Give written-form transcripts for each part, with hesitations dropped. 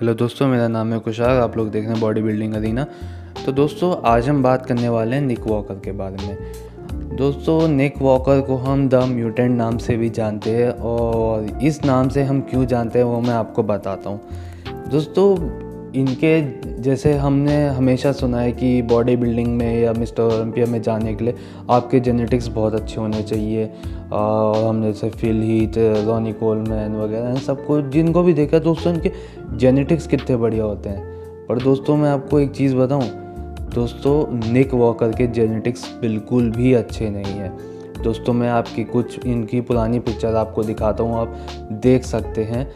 Hello दोस्तों, मेरा नाम है कुशार। आप लोग देख रहे हैं बॉडी बिल्डिंग अरीना। तो दोस्तों, आज हम बात करने वाले हैं निक वॉकर के बारे में। दोस्तों, निक वॉकर को हम द म्यूटेंट नाम से भी जानते हैं, और इस नाम से हम क्यों जानते हैं वो मैं आपको बताता हूँ। दोस्तों, इनके जैसे हमने हमेशा सुना है कि बॉडी बिल्डिंग में या मिस्टर ओलंपिया में जाने के लिए आपके जेनेटिक्स बहुत अच्छे होने चाहिए। और हमने जैसे फिल हीथ, रॉनी कोलमैन वगैरह इन सबको जिनको भी देखा दोस्तों, इनके जेनेटिक्स कितने बढ़िया होते हैं। पर दोस्तों, मैं आपको एक चीज़ बताऊं, दोस्तों निक वॉकर के जेनेटिक्स बिल्कुल भी अच्छे नहीं है। दोस्तों, मैं आपकी कुछ इनकी पुरानी पिक्चर आपको दिखाता हूं, आप देख सकते हैं।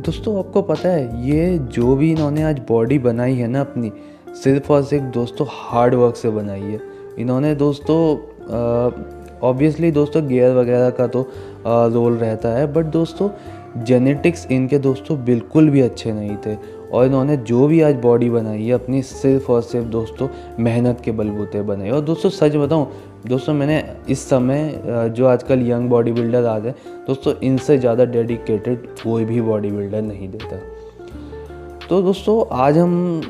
दोस्तों, आपको पता है ये जो भी इन्होंने आज बॉडी बनाई है ना अपनी, सिर्फ और सिर्फ दोस्तों हार्ड वर्क से बनाई है इन्होंने। दोस्तों ऑब्वियसली दोस्तों गियर वगैरह का तो रोल रहता है, बट दोस्तों जेनेटिक्स इनके दोस्तों बिल्कुल भी अच्छे नहीं थे। और इन्होंने जो भी आज बॉडी बनाई है अपनी, सिर्फ और सिर्फ दोस्तों मेहनत के बलबूते बनाई। और दोस्तों सच बताऊं दोस्तों, मैंने इस समय जो आजकल यंग बॉडी बिल्डर आ गए दोस्तों, इनसे ज़्यादा डेडिकेटेड कोई भी बॉडी बिल्डर नहीं देता। तो दोस्तों आज हम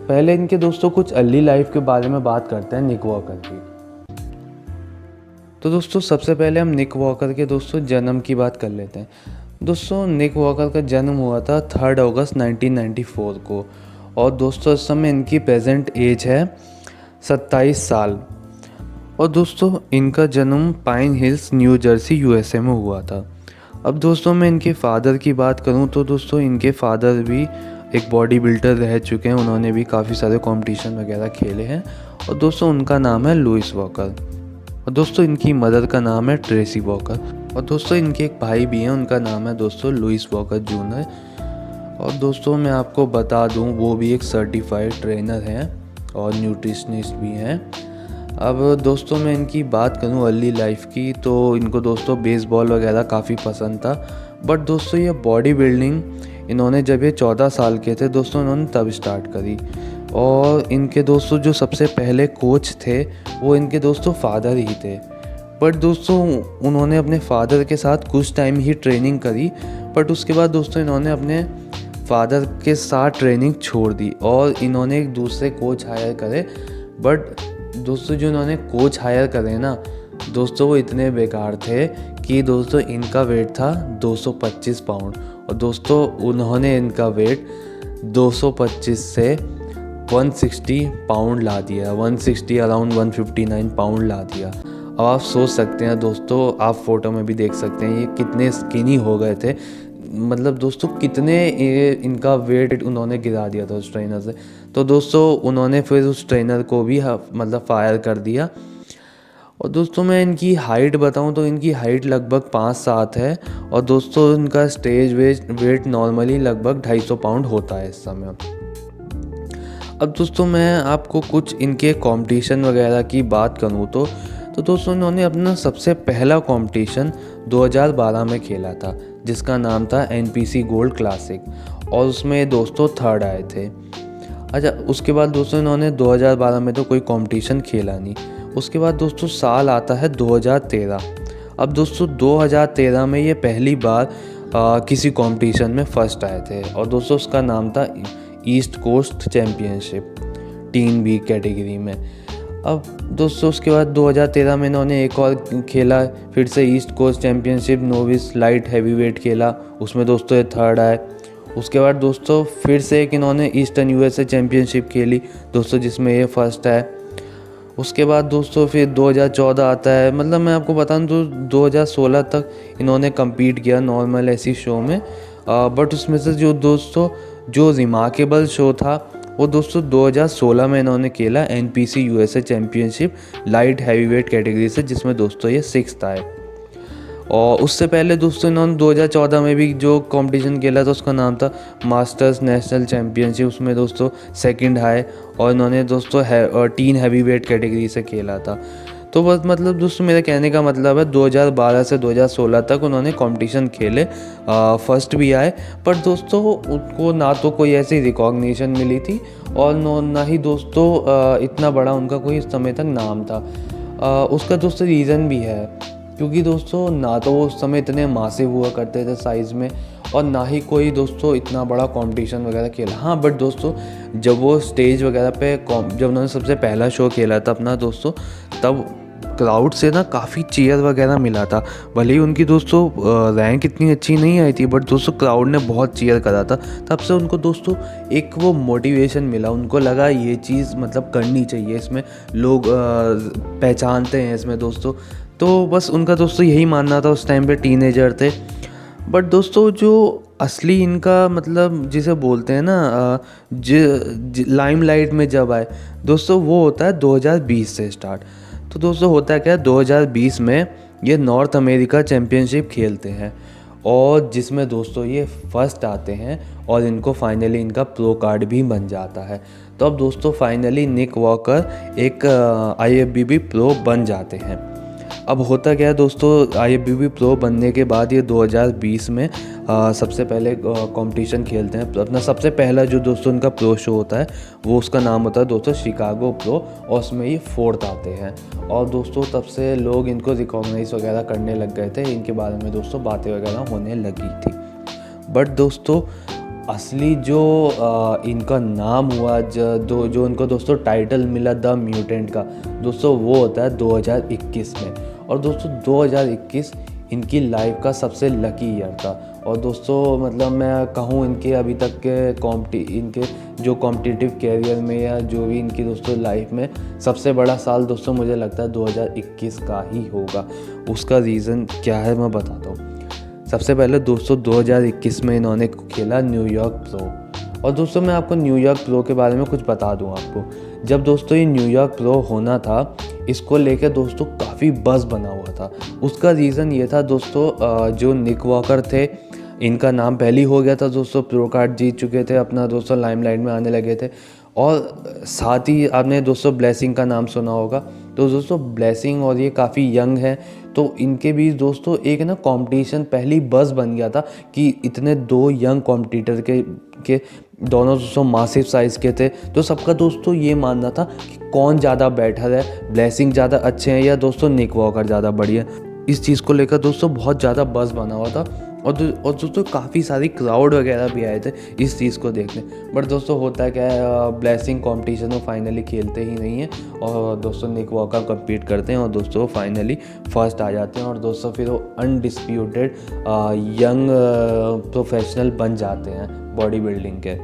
पहले इनके दोस्तों कुछ अर्ली लाइफ के बारे में बात करते हैं निक वॉकर की। तो दोस्तों सबसे पहले हम निक वॉकर के दोस्तों जन्म की बात कर लेते हैं। दोस्तों निक वॉकर का जन्म हुआ था 3 अगस्त 1994 को, और दोस्तों इस समय इनकी प्रेजेंट एज है 27 साल। और दोस्तों इनका जन्म pine hills new Jersey USA में हुआ था। अब दोस्तों मैं इनके फादर की बात करूं तो दोस्तों इनके फादर भी एक बॉडी बिल्डर रह चुके हैं, उन्होंने भी काफ़ी सारे कंपटीशन वगैरह खेले हैं। और दोस्तों उनका नाम है लुइस वॉकर। और दोस्तों इनकी मदर का नाम है ट्रेसी वॉकर। और दोस्तों इनके एक भाई भी हैं, उनका नाम है दोस्तों लुइस वॉकर जूनियर। और दोस्तों मैं आपको बता दूं, वो भी एक सर्टिफाइड ट्रेनर हैं और न्यूट्रिशनिस्ट भी हैं। अब दोस्तों मैं इनकी बात करूं अर्ली लाइफ की, तो इनको दोस्तों बेसबॉल वगैरह काफ़ी पसंद था। बट दोस्तों ये बॉडी बिल्डिंग इन्होंने जब ये 14 साल के थे दोस्तों, इन्होंने तब स्टार्ट करी। और इनके दोस्तों जो सबसे पहले कोच थे वो इनके दोस्तों फादर ही थे। बट दोस्तों उन्होंने अपने फादर के साथ कुछ टाइम ही ट्रेनिंग करी, बट उसके बाद दोस्तों इन्होंने अपने फादर के साथ ट्रेनिंग छोड़ दी और इन्होंने एक दूसरे कोच हायर करे। बट दोस्तों जो इन्होंने कोच हायर करे ना दोस्तों, वो इतने बेकार थे कि दोस्तों इनका वेट था 225 पाउंड, और दोस्तों उन्होंने इनका वेट 225 से 160 पाउंड ला दिया, 160 अराउंड 159 पाउंड ला दिया। अब आप सोच सकते हैं दोस्तों, आप फोटो में भी देख सकते हैं ये कितने स्किनी हो गए थे। मतलब दोस्तों कितने इनका वेट उन्होंने गिरा दिया था उस ट्रेनर से। तो दोस्तों उन्होंने फिर उस ट्रेनर को भी मतलब फायर कर दिया। और दोस्तों मैं इनकी हाइट बताऊं तो इनकी हाइट लगभग 5'7" है। और दोस्तों इनका स्टेज वेट नॉर्मली लगभग 250 पाउंड होता है इस समय। अब दोस्तों मैं आपको कुछ इनके कंपटीशन वगैरह की बात करूं तो दोस्तों इन्होंने अपना सबसे पहला कंपटीशन 2012 में खेला था, जिसका नाम था NPC गोल्ड क्लासिक, और उसमें दोस्तों 3rd आए थे। अच्छा, उसके बाद दोस्तों इन्होंने 2012 में तो कोई कंपटीशन खेला नहीं। उसके बाद दोस्तों साल आता है 2013। अब दोस्तों 2013 में ये पहली बार किसी कंपटीशन में फर्स्ट आए थे, और दोस्तों उसका नाम था east coast championship teen B category में। अब दोस्तों उसके बाद 2013 में इन्होंने एक और खेला, फिर से east coast championship novice light heavyweight खेला, उसमें दोस्तों ये 3rd आए। उसके बाद दोस्तों फिर से एक इन्होंने ईस्टर्न यूएसए चैम्पियनशिप खेली दोस्तों, जिसमें ये फर्स्ट आए। उसके बाद दोस्तों फिर 2014 आता है। मतलब मैं आपको बताऊं तो 2016 तक इन्होंने कम्पीट किया नॉर्मल ऐसी शो में। बट उसमें से जो दोस्तों जो रिमार्केबल शो था वो दोस्तों 2016 में इन्होंने खेला NPC USA championship light heavyweight category से, जिसमें दोस्तों ये 6th आए। और उससे पहले दोस्तों इन्होंने 2014 में भी जो कंपटीशन खेला था उसका नाम था मास्टर्स नेशनल चैम्पियनशिप, उसमें दोस्तों 2nd आए। और इन्होंने दोस्तों टीन हैवीवेट कैटेगरी से खेला था। तो बस मतलब दोस्तों मेरे कहने का मतलब है 2012 से 2016 तक उन्होंने कंपटीशन खेले, फर्स्ट भी आए। पर दोस्तों उनको ना तो कोई ऐसी रिकॉग्निशन मिली थी और ना ही दोस्तों इतना बड़ा उनका कोई इस समय तक नाम था। उसका दोस्तों रीज़न भी है क्योंकि दोस्तों ना तो वो उस समय इतने मासिव हुआ करते थे साइज़ में, और ना ही कोई दोस्तों इतना बड़ा कंपटीशन वगैरह खेला। हाँ, बट दोस्तों जब वो स्टेज वगैरह पे जब उन्होंने सबसे पहला शो खेला था अपना दोस्तों, तब क्राउड से ना काफ़ी चीयर वगैरह मिला था। भले ही उनकी दोस्तों रैंक इतनी अच्छी नहीं आई थी, बट दोस्तों क्राउड ने बहुत चीयर करा था। तब से उनको दोस्तों एक वो मोटिवेशन मिला, उनको लगा ये चीज़ मतलब करनी चाहिए, इसमें लोग पहचानते हैं इसमें दोस्तों। तो बस उनका दोस्तों यही मानना था, उस टाइम पे टीनेजर थे। बट दोस्तों जो असली इनका मतलब जिसे बोलते हैं ना लाइमलाइट में जब आए दोस्तों, वो होता है 2020 से स्टार्ट। तो दोस्तों होता है क्या, 2020 में ये नॉर्थ अमेरिका चैम्पियनशिप खेलते हैं, और जिसमें दोस्तों ये फर्स्ट आते हैं, और इनको फाइनली इनका प्रो कार्ड भी बन जाता है। तो अब दोस्तों फाइनली निक वॉकर एक IFBB प्रो बन जाते हैं। अब होता क्या है दोस्तों, IFBB प्रो बनने के बाद ये 2020 में सबसे पहले कंपटीशन खेलते हैं। अपना सबसे पहला जो दोस्तों उनका प्रो शो होता है, वो उसका नाम होता है दोस्तों शिकागो प्रो, और उसमें ये 4th आते हैं। और दोस्तों तब से लोग इनको रिकॉग्नाइज वगैरह करने लग गए थे, इनके बारे में दोस्तों बातें वगैरह होने लगी थी। बट दोस्तों असली जो इनका नाम हुआ, जो इनको दोस्तों टाइटल मिला द म्यूटेंट का दोस्तों, वो होता है 2021 में। और दोस्तों 2021 इनकी लाइफ का सबसे लकी ईयर था। और दोस्तों मतलब मैं कहूँ इनके अभी तक के इनके जो कॉम्पिटिटिव कैरियर में, या जो भी इनकी दोस्तों लाइफ में सबसे बड़ा साल दोस्तों मुझे लगता है 2021 का ही होगा। उसका रीज़न क्या है मैं बताता हूँ। सबसे पहले दोस्तों 2021 में इन्होंने खेला न्यूयॉर्क प्रो। और दोस्तों मैं आपको न्यूयॉर्क प्रो के बारे में कुछ बता दूं आपको। जब दोस्तों ये न्यूयॉर्क प्रो होना था, इसको लेकर दोस्तों काफ़ी बज़ बना हुआ था। उसका रीज़न ये था दोस्तों, जो निक वॉकर थे, इनका नाम पहले ही हो गया था दोस्तों, प्रो कार्ड जीत चुके थे अपना दोस्तों, लाइमलाइट में आने लगे थे। और साथ ही आपने दोस्तों ब्लेसिंग का नाम सुना होगा। तो दोस्तों ब्लेसिंग और ये काफ़ी यंग है, तो इनके बीच दोस्तों एक ना कंपटीशन पहली बज़ बन गया था कि इतने दो यंग कॉम्पिटिटर के दोनों दोस्तों मासिव साइज़ के थे। तो सबका दोस्तों ये मानना था कि कौन ज़्यादा बेटर है, ब्लेसिंग ज़्यादा अच्छे हैं या दोस्तों निक वॉकर ज़्यादा बढ़िया। इस चीज़ को लेकर दोस्तों बहुत ज़्यादा बज़ बना हुआ था, और दोस्तों काफ़ी सारी क्राउड वगैरह भी आए थे इस चीज़ को देखने। बट दोस्तों होता है क्या है, ब्लेसिंग कंपटीशन में फाइनली खेलते ही नहीं है, और दोस्तों निक वॉकर कम्पीट करते हैं, और दोस्तों फाइनली फर्स्ट आ जाते हैं। और दोस्तों फिर वो अनडिस्प्यूटेड यंग प्रोफेशनल बन जाते हैं बॉडी बिल्डिंग के।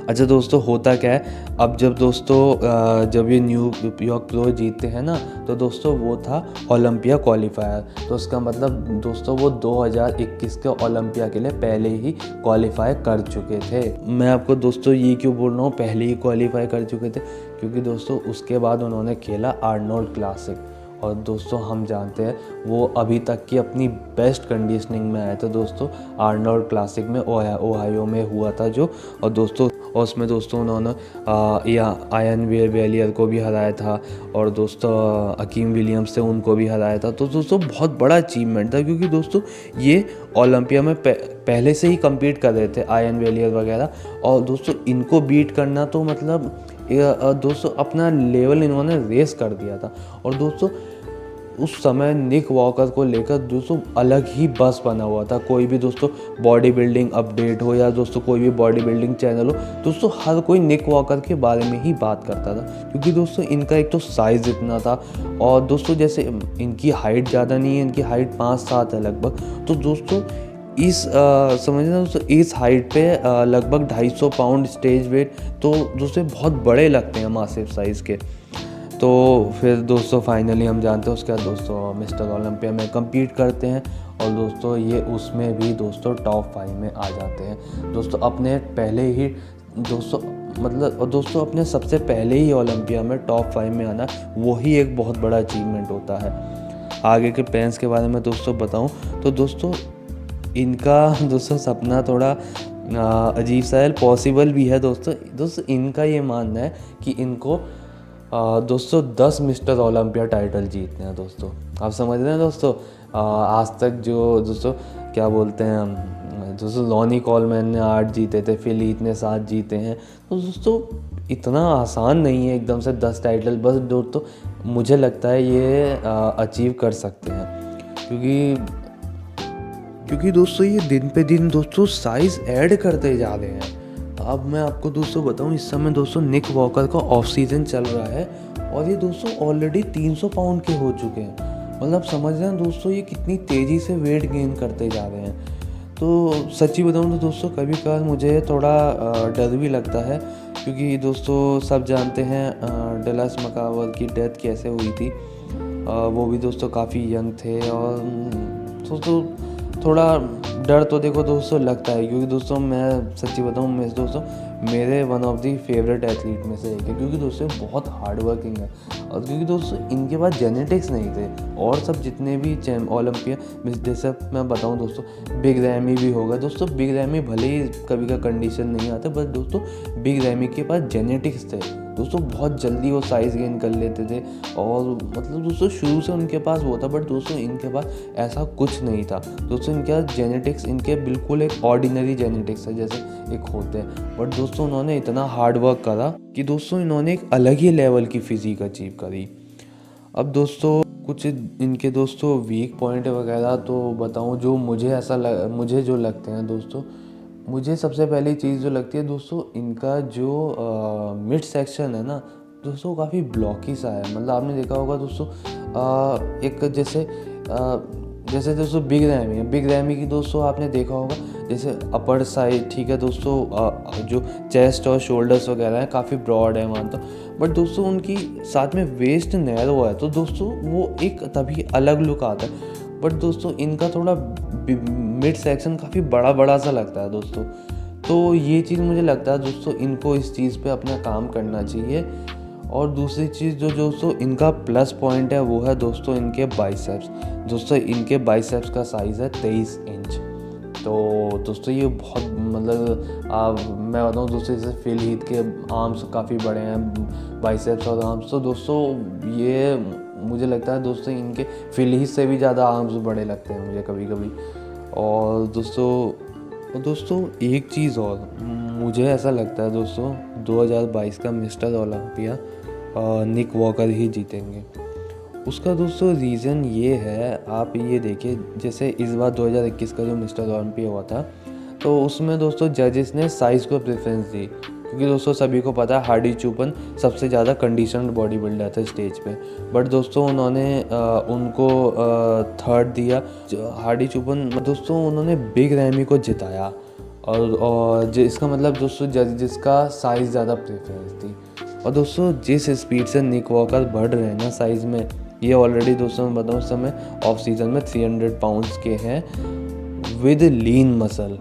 अच्छा दोस्तों होता क्या है, अब जब दोस्तों जब ये न्यूयॉर्क प्रो जीतते हैं ना, तो दोस्तों वो था ओलंपिया क्वालिफायर। तो उसका मतलब दोस्तों वो 2021 के ओलंपिया के लिए पहले ही क्वालिफाई कर चुके थे। मैं आपको दोस्तों ये क्यों बोल रहा हूँ पहले ही क्वालिफाई कर चुके थे, क्योंकि दोस्तों उसके बाद उन्होंने खेला आर्नोल्ड क्लासिक। और दोस्तों हम जानते हैं वो अभी तक की अपनी बेस्ट कंडीशनिंग में आए थे दोस्तों, आर्नोल्ड क्लासिक में ओहायो में हुआ था जो। और दोस्तों और उसमें दोस्तों उन्होंने आयन वेलियर को भी हराया था, और दोस्तों हकीम विलियम्स थे उनको भी हराया था। तो दोस्तों बहुत बड़ा अचीवमेंट था, क्योंकि दोस्तों ये ओलंपिया में पहले से ही कम्पीट कर रहे थे आयन वेलियर वगैरह। और दोस्तों इनको बीट करना तो मतलब दोस्तों अपना लेवल इन्होंने रेस कर दिया था। और दोस्तों उस समय निक वॉकर को लेकर दोस्तों अलग ही बस बना हुआ था। कोई भी दोस्तों बॉडी बिल्डिंग अपडेट हो या दोस्तों कोई भी बॉडी बिल्डिंग चैनल हो, दोस्तों हर कोई निक वॉकर के बारे में ही बात करता था, क्योंकि दोस्तों इनका एक तो साइज़ इतना था, और दोस्तों जैसे इनकी हाइट ज़्यादा नहीं है, इनकी हाइट 5-7 है लगभग। तो दोस्तों इस समझना दोस्तों इस हाइट पे लगभग 250 पाउंड स्टेज वेट, तो दोस्तों बहुत बड़े लगते हैं मासिव साइज़ के। तो फिर दोस्तों फाइनली हम जानते हैं उसके बाद दोस्तों मिस्टर ओलंपिया में कम्पीट करते हैं, और दोस्तों ये उसमें भी दोस्तों टॉप 5 में आ जाते हैं दोस्तों अपने पहले ही दोस्तों मतलब। और दोस्तों अपने सबसे पहले ही ओलंपिया में टॉप 5 में आना, वही एक बहुत बड़ा अचीवमेंट होता है। आगे के प्लान्स के बारे में दोस्तों बताऊं तो दोस्तों इनका दोस्तों सपना थोड़ा अजीब सा है, पॉसिबल भी है दोस्तों इनका ये मानना है कि इनको दोस्तों 10 मिस्टर ओलंपिया टाइटल जीतने हैं दोस्तों। आप समझ रहे हैं दोस्तों, आज तक जो दोस्तों क्या बोलते हैं दोस्तों, लॉनी कॉलमैन ने 8 जीते थे, फिर लीथ ने 7 जीते हैं। तो दोस्तों इतना आसान नहीं है एकदम से 10 टाइटल, बस दोस्तों मुझे लगता है ये अचीव कर सकते हैं। क्योंकि दोस्तों ये दिन पे दिन दोस्तों साइज़ ऐड करते जा रहे हैं। अब मैं आपको दोस्तों बताऊं, इस समय दोस्तों निक वॉकर का ऑफ सीज़न चल रहा है और ये दोस्तों ऑलरेडी 300 पाउंड के हो चुके हैं। मतलब समझ रहे हैं दोस्तों ये कितनी तेज़ी से वेट गेन करते जा रहे हैं। तो सच्ची बताऊं तो दोस्तों कभी कभार मुझे थोड़ा डर भी लगता है, क्योंकि दोस्तों सब जानते हैं डलास मैकआवर की डेथ कैसे हुई थी। वो भी दोस्तों काफ़ी यंग थे और दोस्तों थोड़ा डर तो देखो दोस्तों लगता है, क्योंकि दोस्तों मैं सच्ची बताऊं मैं दोस्तों मेरे one of the favourite athlete में से एक है, क्योंकि दोस्तों बहुत हार्ड वर्किंग है और क्योंकि दोस्तों इनके पास जेनेटिक्स नहीं थे। और सब जितने भी ओलंपिया जैसे मैं बताऊं दोस्तों बिग रैमी भी होगा दोस्तों। बिग रैमी भले ही कभी का कंडीशन नहीं आता, बट दोस्तों बिग रैमी के पास जेनेटिक्स थे दोस्तों। बहुत जल्दी वो साइज़ गेन कर लेते थे और मतलब दोस्तों शुरू से उनके पास वो था, बट दोस्तों इनके पास ऐसा कुछ नहीं था दोस्तों। इनके जेनेटिक्स इनके बिल्कुल एक ऑर्डिनरी जेनेटिक्स है जैसे एक होते हैं, बट दोस्तों उन्होंने इतना हार्ड वर्क करा कि दोस्तों इन्होंने एक अलग ही लेवल की फिजिक अचीव करी। अब दोस्तों कुछ इनके दोस्तों वीक पॉइंट वगैरह तो बताऊं, जो मुझे मुझे जो लगते हैं दोस्तों, मुझे सबसे पहली चीज़ जो लगती है दोस्तों इनका जो मिड सेक्शन है ना दोस्तों काफ़ी ब्लॉकी सा है। मतलब आपने देखा होगा दोस्तों एक जैसे दोस्तों बिग रैमी की दोस्तों आपने देखा होगा जैसे अपर साइड, ठीक है दोस्तों, जो चेस्ट और शोल्डर्स वगैरह हैं काफ़ी ब्रॉड है मानता हूँ, बट दोस्तों उनकी साथ में वेस्ट नैरो है तो दोस्तों वो एक तभी अलग लुक आता है। बट दोस्तों इनका थोड़ा मिड सेक्शन काफ़ी बड़ा बड़ा सा लगता है दोस्तों। तो ये चीज़ मुझे लगता है दोस्तों इनको इस चीज़ पे अपना काम करना चाहिए। और दूसरी चीज़ जो दोस्तों इनका प्लस पॉइंट है वो है दोस्तों इनके बाइसेप्स। दोस्तों इनके बाइसेप्स का साइज़ है 23 इंच। तो दोस्तों ये बहुत मतलब मैं बताऊँ दोस्तों जैसे फिल हीथ के आर्म्स काफ़ी बड़े हैं, बाइसेप्स और आर्म्स। तो दोस्तों ये मुझे लगता है दोस्तों इनके फिल हीथ से भी ज़्यादा आर्म्स बड़े लगते हैं मुझे कभी कभी। और दोस्तों एक चीज़ और मुझे ऐसा लगता है दोस्तों 2022 का मिस्टर ओलंपिया निक वॉकर ही जीतेंगे। उसका दोस्तों रीज़न ये है, आप ये देखिए जैसे इस बार 2021 का जो मिस्टर ओलंपिया हुआ था तो उसमें दोस्तों जजेस ने साइज़ को प्रेफरेंस दी, क्योंकि दोस्तों सभी को पता है हार्डी चूपन सबसे ज़्यादा कंडीशनड बॉडी बिल्डर थे स्टेज पे। बट दोस्तों उन्होंने उनको थर्ड दिया हार्डी चूपन। दोस्तों उन्होंने बिग रैमी को जिताया और इसका मतलब दोस्तों जजेस का साइज़ ज़्यादा प्रेफरेंस थी। और दोस्तों जिस स्पीड से निक वॉकर बढ़ रहे हैं ना साइज़ में, ये ऑलरेडी दोस्तों मैं बताऊँ उस समय ऑफ सीज़न में 300 पाउंड्स के हैं विद लीन मसल।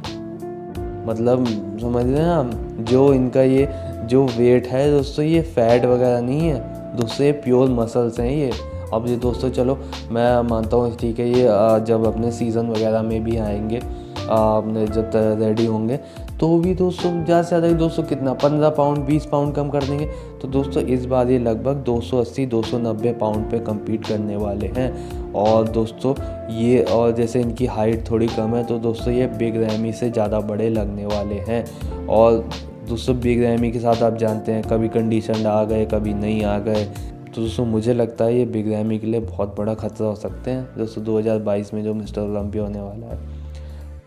मतलब समझ रहे हैं आप, जो इनका ये जो वेट है दोस्तों ये फैट वगैरह नहीं है दोस्तों, ये प्योर मसल्स हैं ये। अब ये दोस्तों चलो मैं मानता हूँ ठीक है, ये जब अपने सीज़न वगैरह में भी आएंगे अपने जब रेडी होंगे तो भी दोस्तों ज़्यादा से ज़्यादा दोस्तों कितना 15 पाउंड 20 पाउंड कम कर देंगे। तो दोस्तों इस बार ये लगभग 280-290 पाउंड पे कम्पीट करने वाले हैं। और दोस्तों ये और जैसे इनकी हाइट थोड़ी कम है तो दोस्तों ये बिग रैमी से ज़्यादा बड़े लगने वाले हैं। और दोस्तों बिग रैमी के साथ आप जानते हैं कभी कंडीशन आ गए कभी नहीं आ गए, तो दोस्तों मुझे लगता है ये बिग रैमी के लिए बहुत बड़ा खतरा हो सकते हैं दोस्तों 2022 में जो मिस्टर ओलंपिया होने वाला है।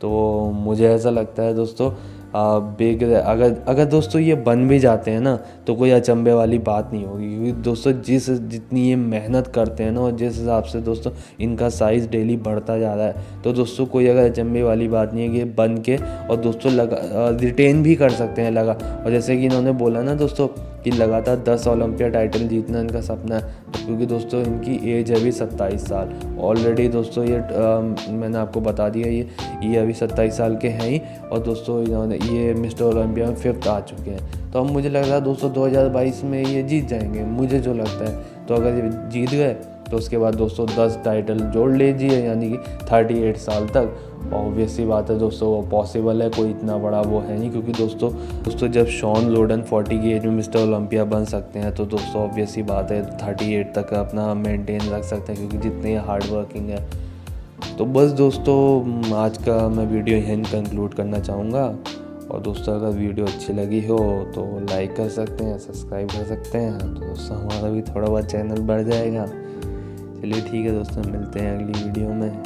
तो मुझे ऐसा लगता है दोस्तों अगर दोस्तों ये बन भी जाते हैं ना तो कोई अचंभे वाली बात नहीं होगी, क्योंकि दोस्तों जितनी ये मेहनत करते हैं ना और जिस हिसाब से दोस्तों इनका साइज़ डेली बढ़ता जा रहा है तो दोस्तों कोई अगर अचंभे वाली बात नहीं है कि बन के और दोस्तों रिटेन भी कर सकते हैं और जैसे कि इन्होंने बोला ना दोस्तों कि लगातार 10 ओलंपिया टाइटल जीतना इनका सपना है, क्योंकि दोस्तों इनकी एज है अभी 27 साल ऑलरेडी दोस्तों। ये मैंने आपको बता दिया ये अभी 27 साल के हैं ही, और दोस्तों इन्होंने ये मिस्टर ओलंपिया में 5th आ चुके हैं। तो अब मुझे लग रहा है दोस्तों 2022 में ये जीत जाएंगे मुझे जो लगता है। तो अगर ये जीत गए तो उसके बाद दोस्तों 10 टाइटल जोड़ लीजिए, यानी कि 38 साल तक। ऑब्वियस सी बात है दोस्तों वो पॉसिबल है, कोई इतना बड़ा वो है नहीं, क्योंकि दोस्तों जब शॉन लोडन 40 की एज में मिस्टर ओलंपिया बन सकते हैं तो दोस्तों ऑब्वियस सी बात है 38 तक अपना मेंटेन रख सकते हैं, क्योंकि जितने हार्ड वर्किंग है। तो बस दोस्तों आज का मैं वीडियो यहीं कंक्लूड करना चाहूँगा। और दोस्तों अगर वीडियो अच्छी लगी हो तो लाइक कर सकते हैं, सब्सक्राइब कर सकते हैं, तो दोस्तों हमारा भी थोड़ा बहुत चैनल बढ़ जाएगा। चलिए ठीक है दोस्तों, मिलते हैं अगली वीडियो में।